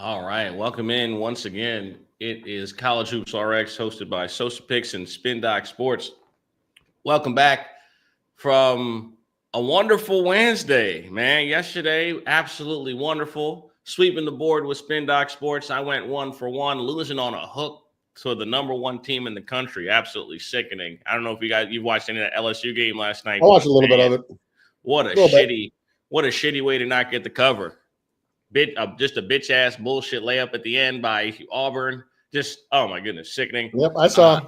All right, welcome in once again. It is College Hoops RX hosted by SosaPicks and SpinDocSports. Welcome back from a wonderful Wednesday, man. Yesterday, absolutely wonderful. Sweeping the board with SpinDocSports. I went 1-for-1, losing on a hook to the number one team in the country. Absolutely sickening. I don't know if you've watched any of that LSU game last night. I watched a little bit of it. What a shitty way to not get the cover. Just a bitch ass bullshit layup at the end by Auburn. Just, oh my goodness, sickening. Yep, I saw.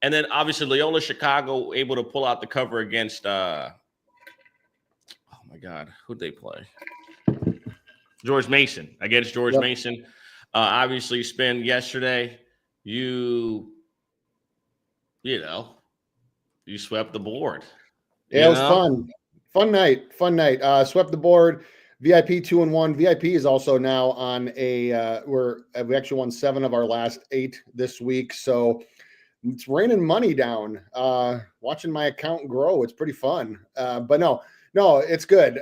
And then obviously Loyola Chicago able to pull out the cover against oh my God, who'd they play? George Mason. Mason. Obviously Spin yesterday. You swept the board. Yeah, it was fun. Fun night. Swept the board. VIP 2-1. VIP is also now on we actually won 7 of our last 8 this week. So it's raining money down. Watching my account grow. It's pretty fun. But no, it's good.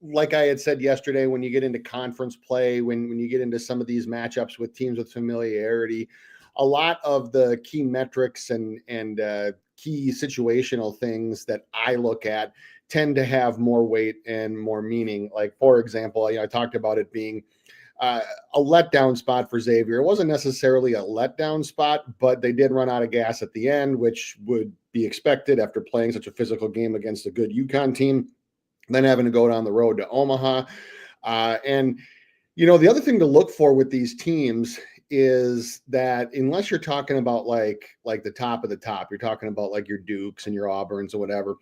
Like I had said yesterday, when you get into conference play, when you get into some of these matchups with teams with familiarity, a lot of the key metrics and key situational things that I look at tend to have more weight and more meaning. Like, for example, I talked about it being a letdown spot for Xavier. It wasn't necessarily a letdown spot, but they did run out of gas at the end, which would be expected after playing such a physical game against a good UConn team, then having to go down the road to Omaha. And the other thing to look for with these teams is that unless you're talking about like the top of the top, you're talking about like your Dukes and your Auburns or whatever.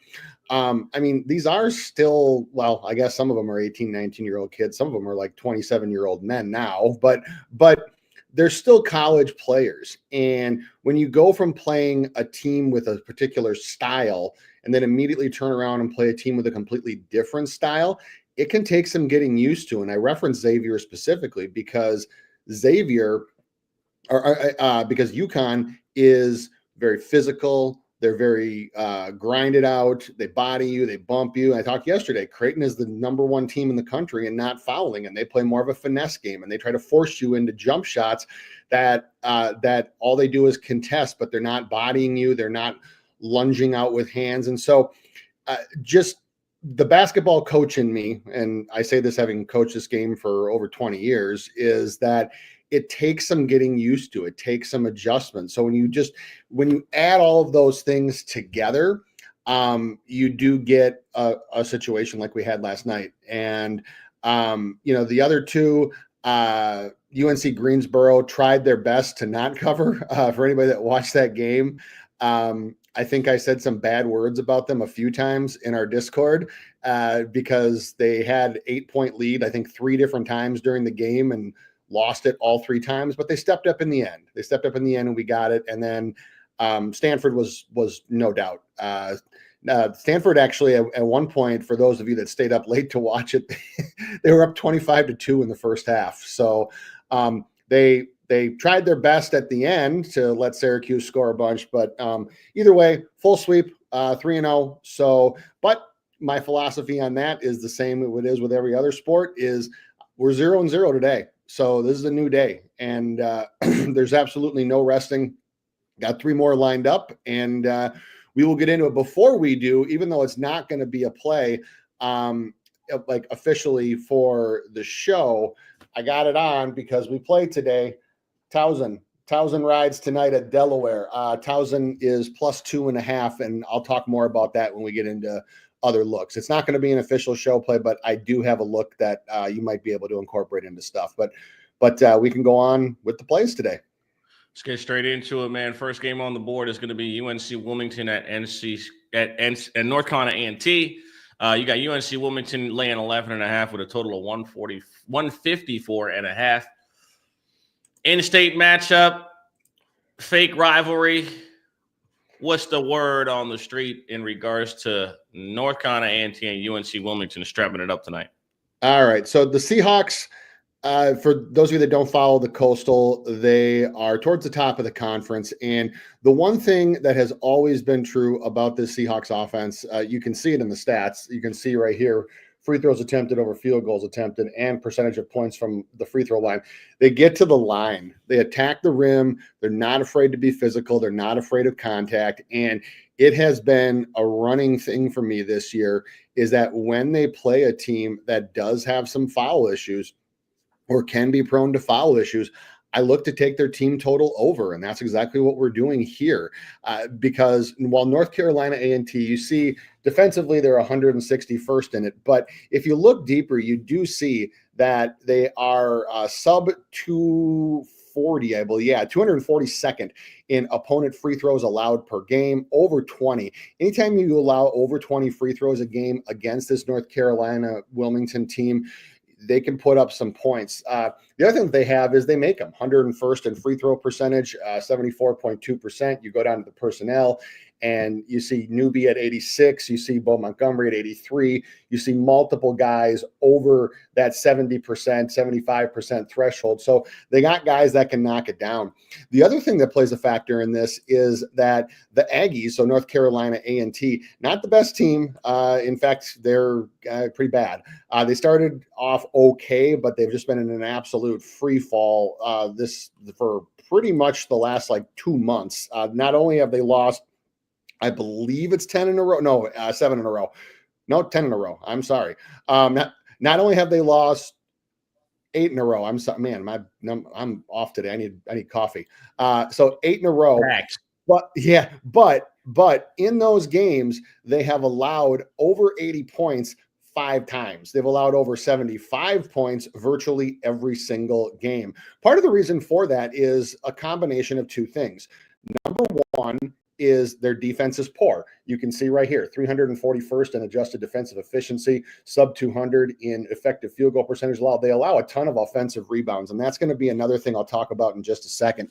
These are still, well, I guess some of them are 18, 19-year-old kids. Some of them are like 27-year-old men now, but they're still college players. And when you go from playing a team with a particular style and then immediately turn around and play a team with a completely different style, it can take some getting used to. And I reference Xavier specifically because because UConn is very physical. They're very grinded out. They body you. They bump you. I talked yesterday. Creighton is the number 1 team in the country in not fouling, and they play more of a finesse game, and they try to force you into jump shots that all they do is contest, but they're not bodying you. They're not lunging out with hands. And so just the basketball coach in me, and I say this having coached this game for over 20 years, is that it takes some getting used to. It takes some adjustment. So when you add all of those things together, you do get a situation like we had last night. And the other two, UNC Greensboro tried their best to not cover. For anybody that watched that game, I think I said some bad words about them a few times in our Discord because they had 8-point lead, I think 3 different times during the game, and lost it all 3 times, but they stepped up in the end. And we got it. And then Stanford was no doubt. Stanford actually at one point, for those of you that stayed up late to watch it, they were up 25-2 in the first half. So they tried their best at the end to let Syracuse score a bunch, but either way, full sweep, 3-0. So, but my philosophy on that is the same it is with every other sport, is we're 0-0 today. So this is a new day, and there's absolutely no resting. Got 3 more lined up, and we will get into it. Before we do, even though it's not going to be a play like officially for the show, I got it on because we played today. Towson rides tonight at Delaware. Towson is +2.5, and I'll talk more about that when we get into other looks. It's not going to be an official show play, but I do have a look that you might be able to incorporate into stuff. But we can go on with the plays today. Let's get straight into it, man. First game on the board is going to be UNC Wilmington at North Carolina A&T. You got UNC Wilmington laying 11.5 with a total of 154.5. In-state matchup, fake rivalry. What's the word on the street in regards to North Carolina A&T and UNC Wilmington strapping it up tonight? All right. So the Seahawks, for those of you that don't follow the Coastal, they are towards the top of the conference. And the one thing that has always been true about this Seahawks offense, you can see it in the stats. You can see right here, free throws attempted over field goals attempted, and percentage of points from the free throw line. They get to the line, they attack the rim, they're not afraid to be physical, they're not afraid of contact, and it has been a running thing for me this year is that when they play a team that does have some foul issues or can be prone to foul issues, I look to take their team total over, and that's exactly what we're doing here. Because while North Carolina A&T, you see defensively they're 161st in it, but if you look deeper, you do see that they are sub 240, I believe. Yeah, 242nd in opponent free throws allowed per game, over 20. Anytime you allow over 20 free throws a game against this North Carolina Wilmington team, they can put up some points. The other thing that they have is they make them 101st in free throw percentage, 74.2%. You go down to the personnel and you see Newbie at 86. You see Bo Montgomery at 83. You see multiple guys over that 70%, 75% threshold. So they got guys that can knock it down. The other thing that plays a factor in this is that the Aggies, so North Carolina A&T, not the best team. In fact, they're pretty bad. They started off okay, but they've just been in an absolute free fall for pretty much the last 2 months. Not only have they lost, I believe it's 10 in a row. No, 7 in a row. No, 10 in a row. I'm sorry. Not only have they lost 8 in a row. I'm sorry, man. I'm off today. I need coffee. So 8 in a row. Facts. But in those games, they have allowed over 80 points 5 times. They've allowed over 75 points virtually every single game. Part of the reason for that is a combination of 2 things. Number one is their defense is poor. You can see right here, 341st in adjusted defensive efficiency, sub 200 in effective field goal percentage allowed. They allow a ton of offensive rebounds, and that's going to be another thing I'll talk about in just a second.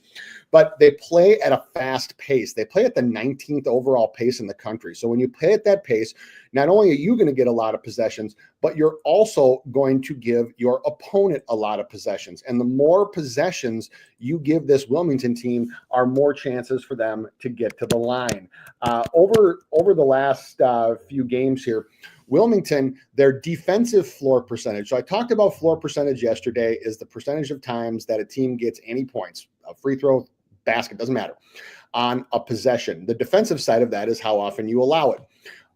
But they play at a fast pace. They play at the 19th overall pace in the country. So when you play at that pace, not only are you going to get a lot of possessions, but you're also going to give your opponent a lot of possessions. And the more possessions you give this Wilmington team are more chances for them to get to the line. Over the last few games here, Wilmington, their defensive floor percentage. So I talked about floor percentage yesterday is the percentage of times that a team gets any points, a free throw, basket, doesn't matter, on a possession. The defensive side of that is how often you allow it.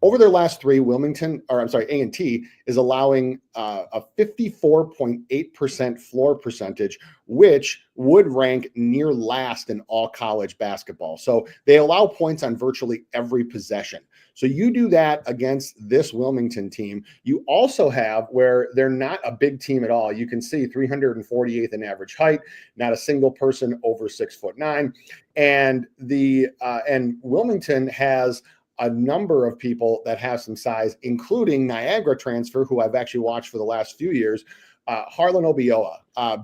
Over their last 3, A&T is allowing a 54.8% floor percentage, which would rank near last in all college basketball. So they allow points on virtually every possession. So you do that against this Wilmington team. You also have where they're not a big team at all. You can see 348th in average height, not a single person over 6'9", and Wilmington has a number of people that have some size, including Niagara transfer, who I've actually watched for the last few years. Harlan Obioa,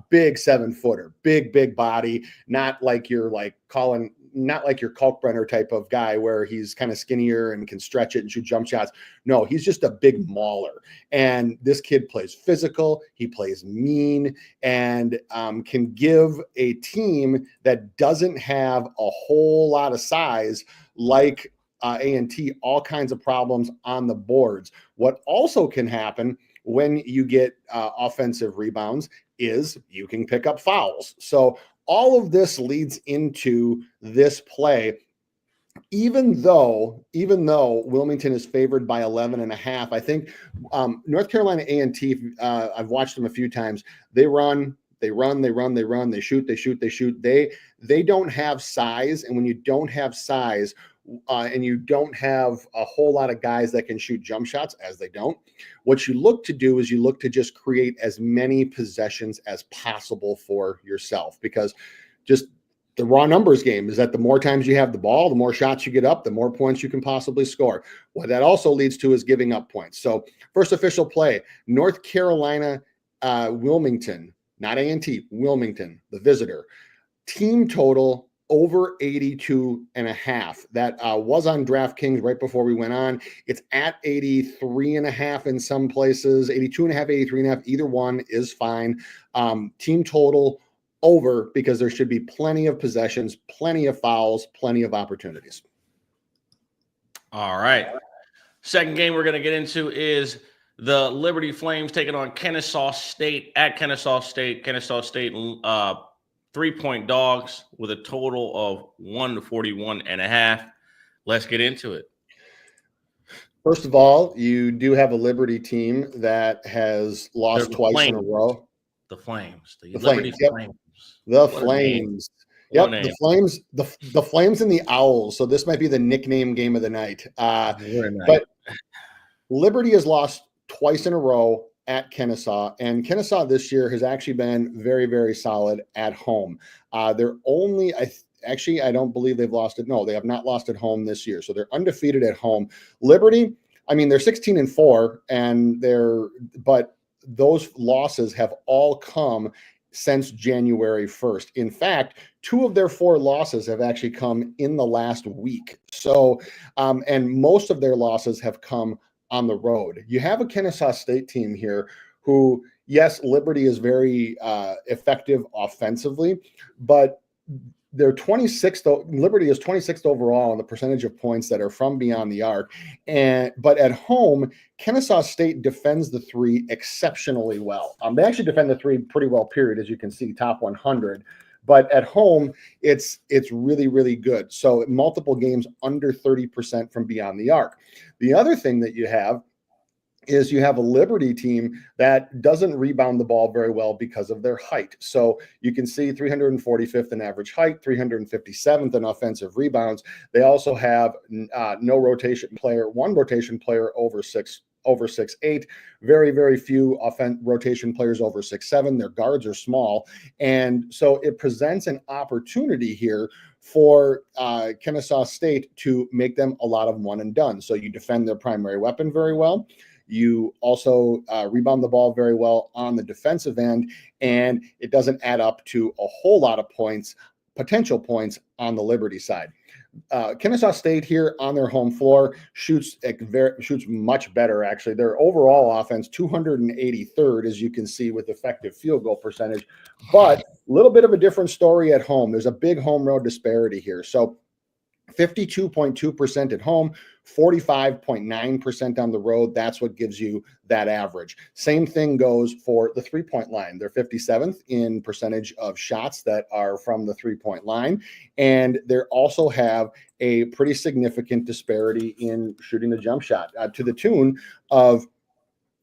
big 7-footer, big body, not like your Kalkbrenner type of guy where he's kind of skinnier and can stretch it and shoot jump shots. No, he's just a big mauler. And this kid plays physical, he plays mean, and can give a team that doesn't have a whole lot of size like A&T all kinds of problems on the boards. What also can happen when you get offensive rebounds is you can pick up fouls. So all of this leads into this play. Even though Wilmington is favored by 11.5, I think North Carolina A&T, I've watched them a few times. They run, they shoot. They don't have size. And when you don't have size, and you don't have a whole lot of guys that can shoot jump shots, as they don't, what you look to do is you look to just create as many possessions as possible for yourself, because just the raw numbers game is that the more times you have the ball, the more shots you get up, the more points you can possibly score. What that also leads to is giving up points. So first official play, North Carolina, Wilmington, not A&T, Wilmington, the visitor, team total over 82.5. That was on DraftKings right before we went on. It's at 83.5 in some places, 82.5, 83.5. Either one is fine. Team total over, because there should be plenty of possessions, plenty of fouls, plenty of opportunities. All right. Second game we're going to get into is The Liberty Flames taking on Kennesaw State at Kennesaw State. Kennesaw State 3-point dogs with a total of 141.5. Let's get into it. First of all, you do have a Liberty team that has lost twice in a row. The Flames. The Liberty Flames. Yep. Flames. The Flames. Yep, the Flames. The Flames and the Owls. So this might be the nickname game of the night. But Liberty has lost twice in a row at Kennesaw, and Kennesaw this year has actually been very, very solid at home. They're only, I don't believe they've lost it. No, they have not lost at home this year. So they're undefeated at home. Liberty, I mean, they're 16-4, but those losses have all come since January 1st. In fact, 2 of their 4 losses have actually come in the last week. So, and most of their losses have come on the road. You have a Kennesaw State team here who, yes, Liberty is very effective offensively, but they're 26th. Liberty is 26th overall in the percentage of points that are from beyond the arc. But at home, Kennesaw State defends the 3 exceptionally well. They actually defend the 3 pretty well, period, as you can see, top 100. But at home, it's really, really good. So multiple games under 30% from beyond the arc. The other thing that you have is you have a Liberty team that doesn't rebound the ball very well because of their height. So you can see 345th in average height, 357th in offensive rebounds. They also have one rotation player over 6'8", very, very few rotation players over 6'7". Their guards are small. And so it presents an opportunity here for Kennesaw State to make them a lot of one and done. So you defend their primary weapon very well. You also rebound the ball very well on the defensive end, and it doesn't add up to a whole lot of points, potential points on the Liberty side. Kennesaw State here on their home floor shoots much better, actually. Their overall offense, 283rd, as you can see, with effective field goal percentage. But a little bit of a different story at home. There's a big home road disparity here. So 52.2% at home, 45.9% on the road. That's what gives you that average. Same thing goes for the three-point line. They're 57th in percentage of shots that are from the three-point line. And they also have a pretty significant disparity in shooting the jump shot to the tune of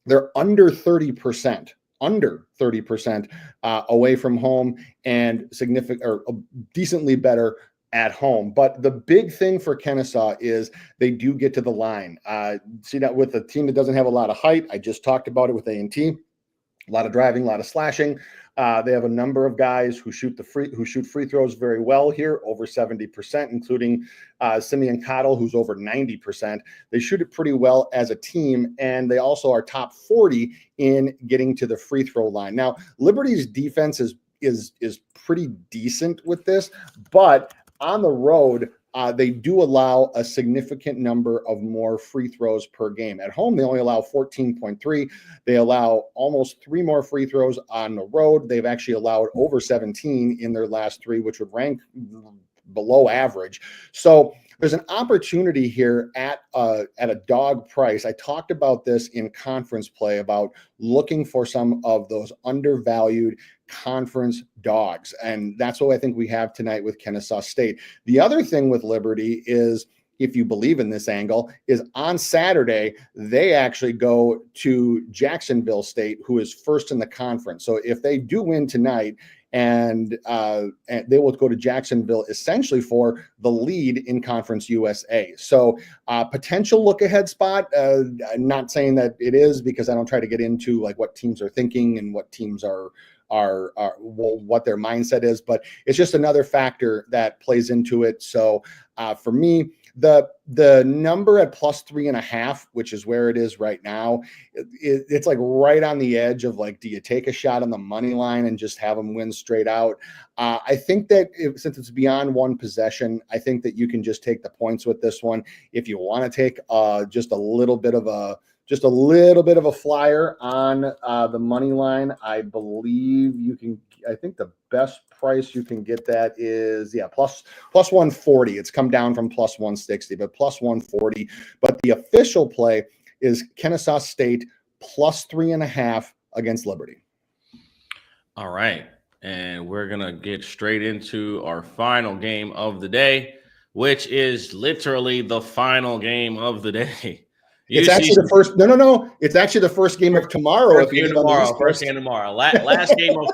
they're under 30%. Under 30% away from home and significant or decently better at home. But the big thing for Kennesaw is they do get to the line. See that with a team that doesn't have a lot of height. I just talked about it with A&T. A lot of driving, a lot of slashing. They have a number of guys who shoot free throws very well here, over 70%, including Simeon Cottle, who's over 90%. They shoot it pretty well as a team, and they also are top 40 in getting to the free throw line. Now, Liberty's defense is pretty decent with this, but on the road, they do allow a significant number of more free throws per game. At home, they only allow 14.3. They allow almost 3 more free throws on the road. They've actually allowed over 17 in their last 3, which would rank below average. So there's an opportunity here at a dog price. I talked about this in conference play about looking for some of those undervalued conference dogs. And that's what I think we have tonight with Kennesaw State. The other thing with Liberty is, if you believe in this angle, is on Saturday, they actually go to Jacksonville State, who is first in the conference. So if they do win tonight, and they will go to Jacksonville essentially for the lead in Conference USA. So potential look ahead spot. I'm not saying that it is, because I don't try to get into like what teams are thinking and what teams are what their mindset is, but it's just another factor that plays into it. So for me, the number at +3.5, which is where it is right now, it's like right on the edge of like, do you take a shot on the money line and just have them win straight out? I think that since it's beyond one possession, I think that you can just take the points with this one. If you want to take just a little bit of a flyer on the money line, I believe you can. I think the best price you can get that is plus 140. It's come down from plus 160, but plus 140. But the official play is Kennesaw State plus 3.5 against Liberty. All right. And we're going to get straight into our final game of the day, which is literally the final game of the day. It's actually the first. No. It's actually the first game of tomorrow. First game tomorrow. First game tomorrow. Last game of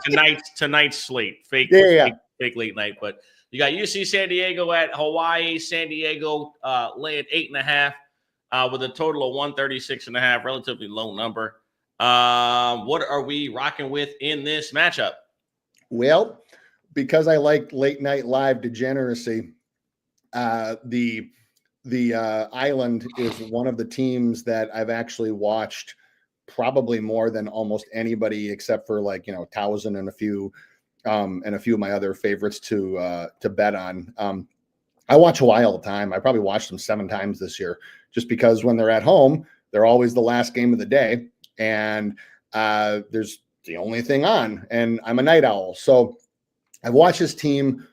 tonight's slate. Fake late night. But you got UC San Diego at Hawaii. San Diego laying 8.5 with a total of 136.5. Relatively low number. What are we rocking with in this matchup? Well, because I like late night live degeneracy, the Island is one of the teams that I've actually watched probably more than almost anybody, except for Towson and a few of my other favorites to bet on. I watch Hawaii all the time. I probably watched them 7 times this year, just because when they're at home, they're always the last game of the day, and there's the only thing on, and I'm a night owl, so I've watched this team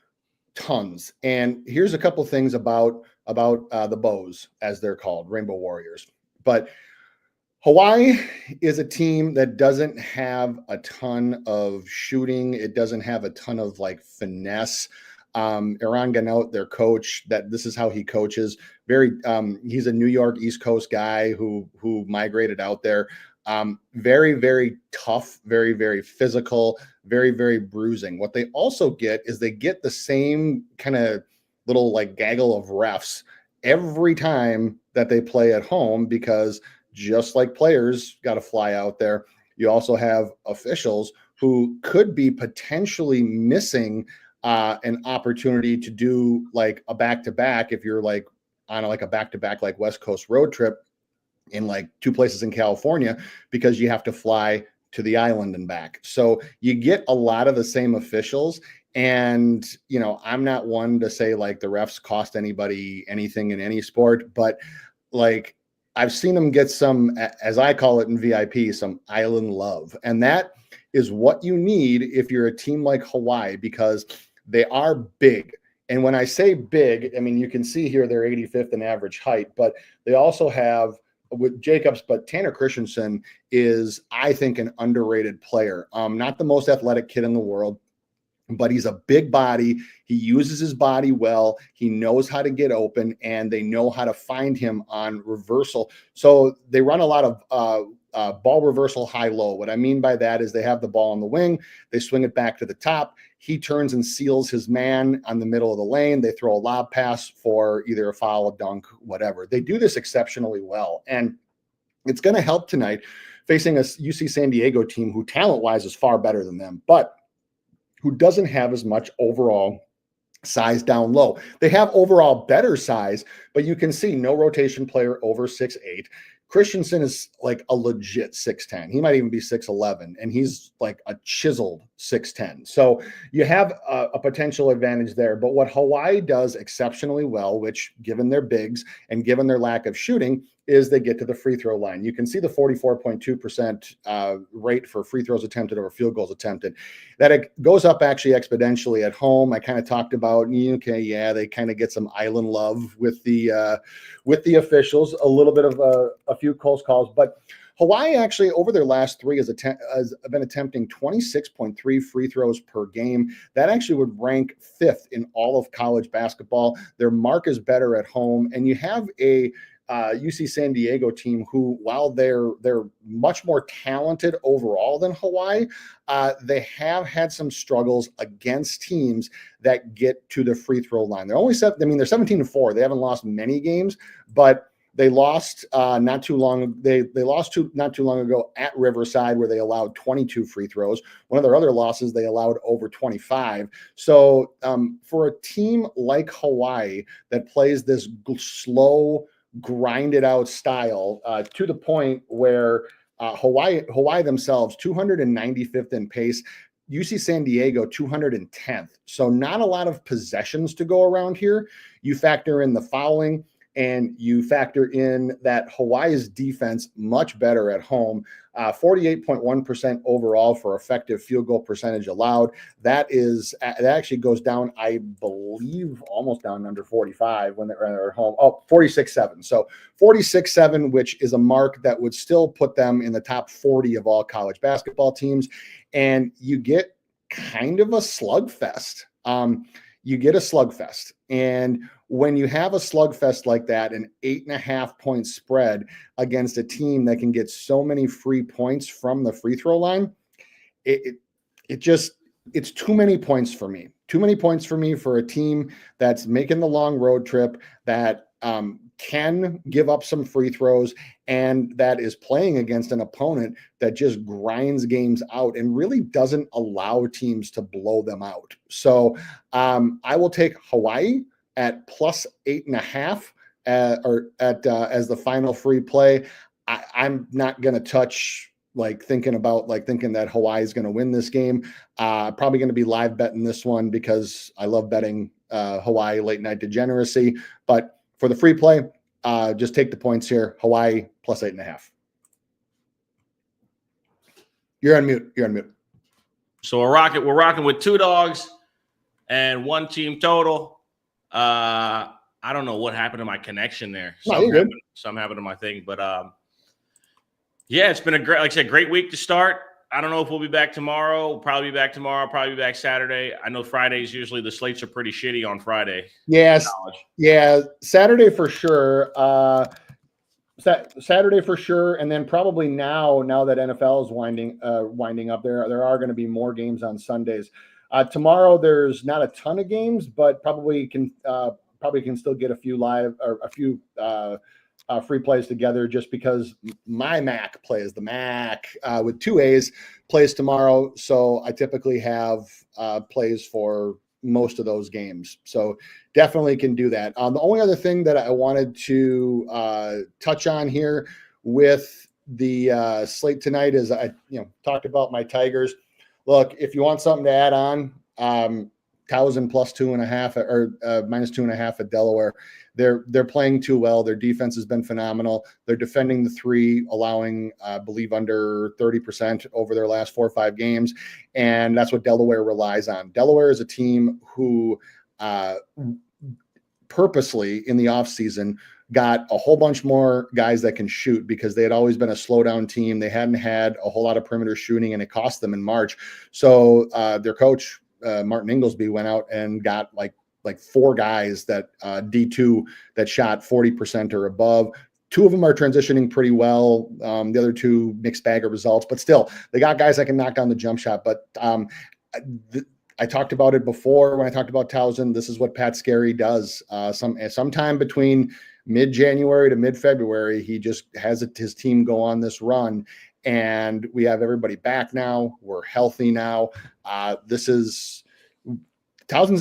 tons. And here's a couple things about the Bows, as they're called, Rainbow Warriors. But Hawaii is a team that doesn't have a ton of shooting. It doesn't have a ton of finesse. Eran Ganot, their coach, that this is how he coaches. He's a New York East Coast guy who migrated out there. Very, very tough, very, very physical, very, very bruising. What they also get is they get the same kind of little gaggle of refs every time that they play at home, because just like players got to fly out there, you also have officials who could be potentially missing an opportunity to do a back-to-back if you're on a back-to-back West Coast road trip in 2 places in California, because you have to fly to the island and back. So you get a lot of the same officials. And, I'm not one to say the refs cost anybody anything in any sport, but I've seen them get some, as I call it in VIP, some island love. And that is what you need if you're a team like Hawaii, because they are big. And when I say big, I mean, you can see here they're 85th in average height, but they also have with Jacobs, but Tanner Christensen is, I think, an underrated player. Not the most athletic kid in the world, but he's a big body. He uses his body well. He knows how to get open, and they know how to find him on reversal. So they run a lot of ball reversal high-low. What I mean by that is they have the ball on the wing. They swing it back to the top. He turns and seals his man on the middle of the lane. They throw a lob pass for either a foul, a dunk, whatever. They do this exceptionally well. And it's going to help tonight facing a UC San Diego team who talent-wise is far better than them, but who doesn't have as much overall size down low. They have overall better size, but you can see no rotation player over 6'8". Christensen is a legit 6'10". He might even be 6'11", and he's a chiseled 6'10". So you have a potential advantage there. But what Hawaii does exceptionally well, which given their bigs and given their lack of shooting, is they get to the free throw line. You can see the 44.2% rate for free throws attempted over field goals attempted. That it goes up actually exponentially at home. I kind of talked about, they kind of get some island love with the officials, a little bit of a few close calls. But Hawaii actually, over their last 3, has been attempting 26.3 free throws per game. That actually would rank 5th in all of college basketball. Their mark is better at home. And you have a UC San Diego team who, while they're much more talented overall than Hawaii, they have had some struggles against teams that get to the free throw line. They're 17-4. They haven't lost many games, but they lost not too long ago at Riverside, where they allowed 22 free throws. One of their other losses, they allowed over 25. So for a team like Hawaii that plays this slow, grinded out style to the point where Hawaii themselves 295th in pace, UC San Diego 210th. So not a lot of possessions to go around here. You factor in the fouling. and you factor in that Hawaii's defense much better at home, 48.1% overall for effective field goal percentage allowed. That actually goes down, I believe, almost down under 45 when they're at home. 46.7. So 46.7, which is a mark that would still put them in the top 40 of all college basketball teams. And you get kind of a slugfest. And when you have a slugfest like that, an 8.5 point spread against a team that can get so many free points from the free throw line, it's too many points for me. Too many points for me for a team that's making the long road trip, that can give up some free throws, and that is playing against an opponent that just grinds games out and really doesn't allow teams to blow them out. So I will take Hawaii at plus 8.5 as the final free play. I'm not going to touch thinking that Hawaii is going to win this game. Probably going to be live betting this one because I love betting Hawaii late night degeneracy. But for the free play, just take the points here. Hawaii plus 8.5. You're on mute. So we're rocking with 2 dogs and 1 team total. I don't know what happened to my connection there. Something happened to my thing, but yeah, it's been a great week to start. I don't know if we'll be back tomorrow. We'll probably be back tomorrow, probably be back Saturday. I know Fridays, usually the slates are pretty shitty on Friday. Yes. Yeah. Saturday for sure. Saturday for sure. And then probably now that NFL is winding up, there are going to be more games on Sundays. Tomorrow, there's not a ton of games, but probably can still get a few live or a few free plays together, just because my Mac plays the Mac with 2 A's plays tomorrow. So I typically have plays for most of those games. So definitely can do that. The only other thing that I wanted to touch on here with the slate tonight is I talked about my Tigers. Look, if you want something to add on, Towson plus 2.5 or minus 2.5 at Delaware. They're playing too well. Their defense has been phenomenal. They're defending the 3, allowing, I believe, under 30% over their last 4 or 5 games. And that's what Delaware relies on. Delaware is a team who purposely in the offseason got a whole bunch more guys that can shoot, because they had always been a slowdown team. They hadn't had a whole lot of perimeter shooting, and it cost them in March. So their coach, Martin Inglesby, went out and got like 4 guys that D2 that shot 40% or above. 2 of them are transitioning pretty well. The other 2 mixed bag of results, but still they got guys that can knock down the jump shot. But I talked about it before when I talked about Towson. This is what Pat Scarry does. Sometime between mid-January to mid-February, he just has his team go on this run. And we have everybody back now. We're healthy now. Towson's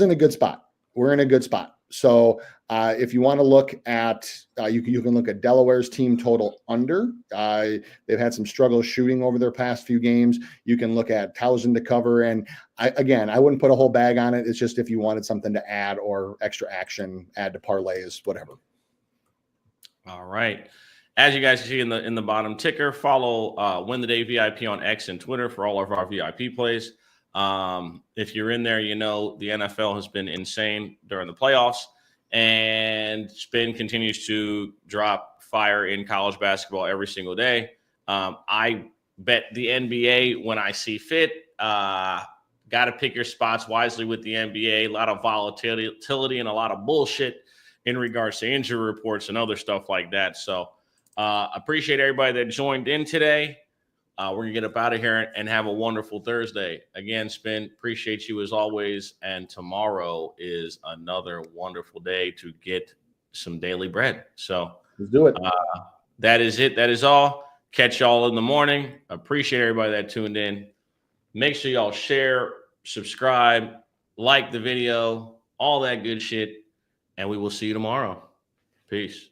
in a good spot. We're in a good spot. So if you want to look at, you can look at Delaware's team total under. They've had some struggles shooting over their past few games. You can look at Towson to cover. And I wouldn't put a whole bag on it. It's just if you wanted something to add or extra action, add to parlays, whatever. All right. As you guys can see in the bottom ticker, follow Win the Day VIP on X and Twitter for all of our VIP plays. If you're in there, the NFL has been insane during the playoffs, and Spin continues to drop fire in college basketball every single day. I bet the NBA when I see fit. Got to pick your spots wisely with the NBA. A lot of volatility and a lot of bullshit in regards to injury reports and other stuff like that. So appreciate everybody that joined in today. We're going to get up out of here and have a wonderful Thursday. Again, Spin, appreciate you as always. And tomorrow is another wonderful day to get some daily bread. So let's do it. That is it. That is all. Catch y'all in the morning. Appreciate everybody that tuned in. Make sure y'all share, subscribe, like the video, all that good shit. And we will see you tomorrow. Peace.